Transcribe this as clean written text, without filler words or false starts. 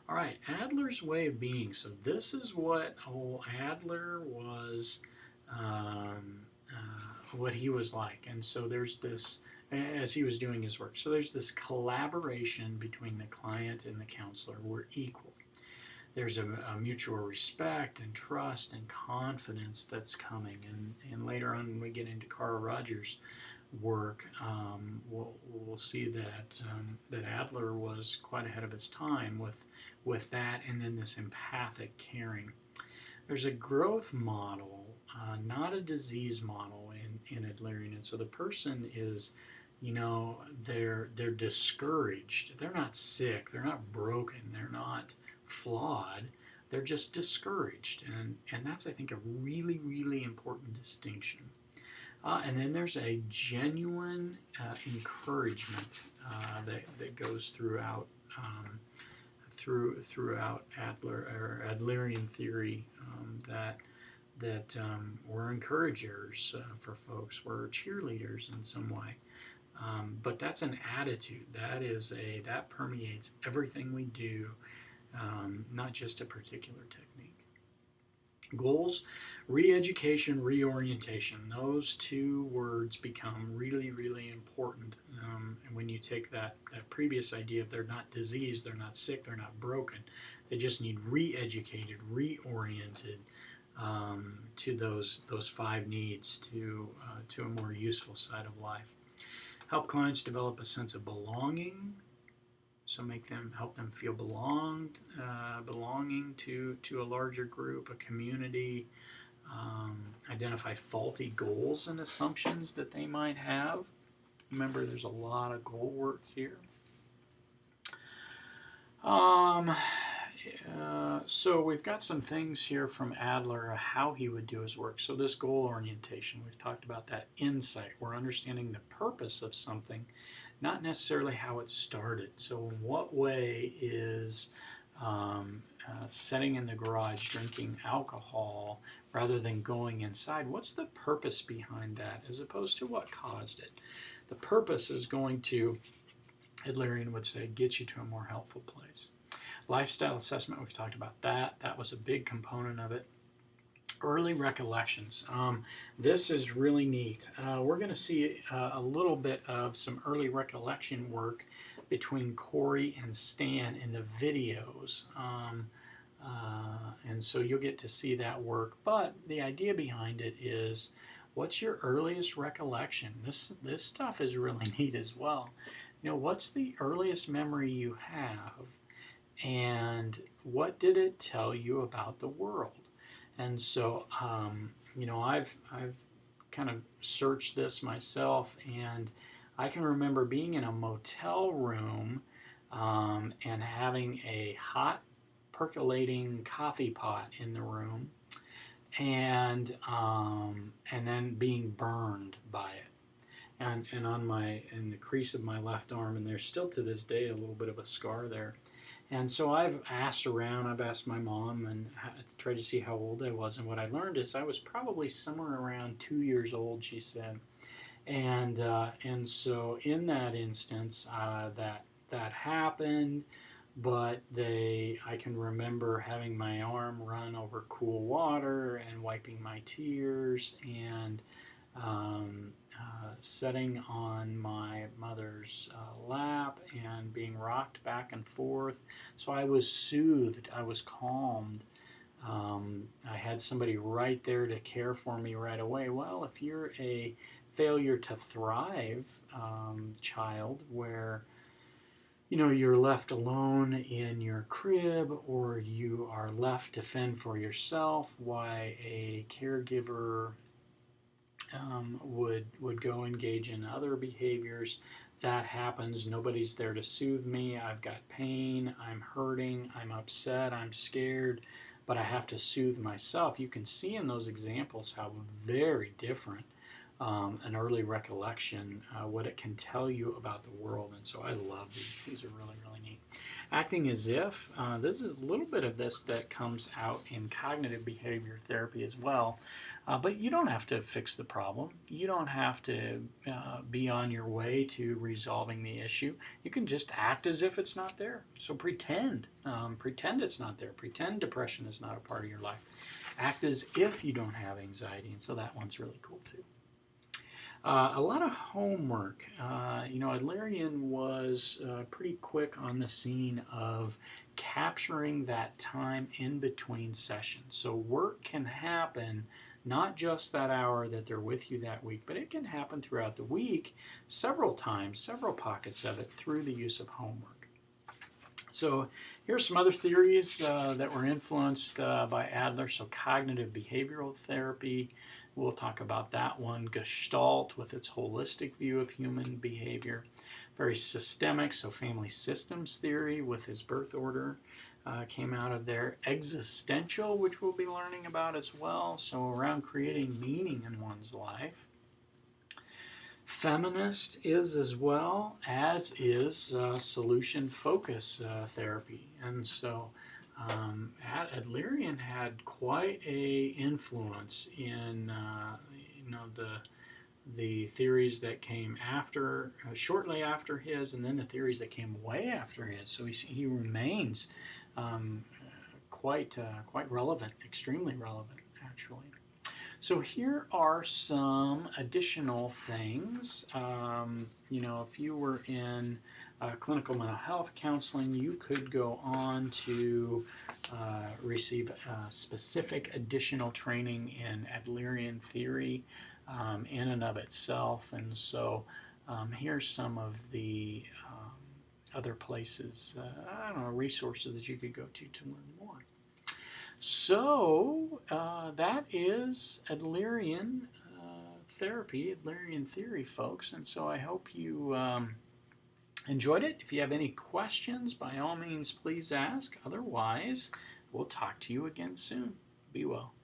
All right, Adler's way of being. So this is what old Adler was, what he was like. And so there's this, as he was doing his work. So there's this collaboration between the client and the counselor. We're equal. There's a mutual respect and trust and confidence that's coming. And later on, when we get into Carl Rogers' work, we'll see that Adler was quite ahead of his time with that, and then this empathic caring. There's a growth model, not a disease model in Adlerian. And so the person is, they're discouraged. They're not sick. They're not broken. They're not flawed. They're just discouraged. And that's, I think, a really, really important distinction. And then there's a genuine encouragement that goes throughout Adlerian theory, that we're encouragers for folks. We're cheerleaders in some way. But that's an attitude. That permeates everything we do, not just a particular technique. Goals, re-education, reorientation. Those two words become really, really important. And when you take that previous idea of they're not diseased, they're not sick, they're not broken, they just need re-educated, reoriented to those five needs to a more useful side of life. Help clients develop a sense of belonging. So help them feel belonging to a larger group, a community. Identify faulty goals and assumptions that they might have. Remember, there's a lot of goal work here. So we've got some things here from Adler, how he would do his work. So this goal orientation, we've talked about that insight. We're understanding the purpose of something, not necessarily how it started. So in what way is sitting in the garage drinking alcohol rather than going inside, what's the purpose behind that as opposed to what caused it? The purpose is going to, Adlerian would say, get you to a more helpful place. Lifestyle assessment, we've talked about that. That was a big component of it. Early recollections. This is really neat. We're going to see a little bit of some early recollection work between Corey and Stan in the videos. And so you'll get to see that work. But the idea behind it is, what's your earliest recollection? This stuff is really neat as well. What's the earliest memory you have? And what did it tell you about the world? And so, I've kind of searched this myself, and I can remember being in a motel room and having a hot, percolating coffee pot in the room, and then being burned by it, and in the crease of my left arm, and there's still to this day a little bit of a scar there. And so I've asked around, I've asked my mom and tried to see how old I was. And what I learned is I was probably somewhere around 2 years old, she said. And so in that instance, that happened. But I can remember having my arm run over cool water and wiping my tears and sitting on my mother's lap and being rocked back and forth. So I was soothed, I was calmed. I had somebody right there to care for me right away. Well, if you're a failure to thrive child where you're left alone in your crib, or you are left to fend for yourself, why a caregiver would go engage in other behaviors. That happens. Nobody's there to soothe me. I've got pain. I'm hurting. I'm upset. I'm scared. But I have to soothe myself. You can see in those examples how very different an early recollection, what it can tell you about the world. And so I love these. These are really, really neat. Acting as if, this is a little bit of this that comes out in cognitive behavior therapy as well. But you don't have to fix the problem. You don't have to be on your way to resolving the issue. You can just act as if it's not there. So pretend. Pretend it's not there. Pretend depression is not a part of your life. Act as if you don't have anxiety. And so that one's really cool too. A lot of homework. Adlerian was pretty quick on the scene of capturing that time in between sessions. So work can happen not just that hour that they're with you that week, but it can happen throughout the week several times, several pockets of it through the use of homework. So here's some other theories that were influenced by Adler. So cognitive behavioral therapy, we'll talk about that one. Gestalt with its holistic view of human behavior. Very systemic, so family systems theory with his birth order came out of there. Existential, which we'll be learning about as well, so around creating meaning in one's life. Feminist is as well, as is solution focus therapy. And so Adlerian had quite a influence in the theories that came after, shortly after his, and then the theories that came way after his. So he remains quite relevant, extremely relevant, actually. So here are some additional things. If you were in clinical mental health counseling, you could go on to receive specific additional training in Adlerian theory in and of itself. And so here's some of the other places, resources that you could go to learn more. So that is Adlerian therapy, Adlerian theory, folks. And so I hope you enjoyed it. If you have any questions, by all means, please ask. Otherwise, we'll talk to you again soon. Be well.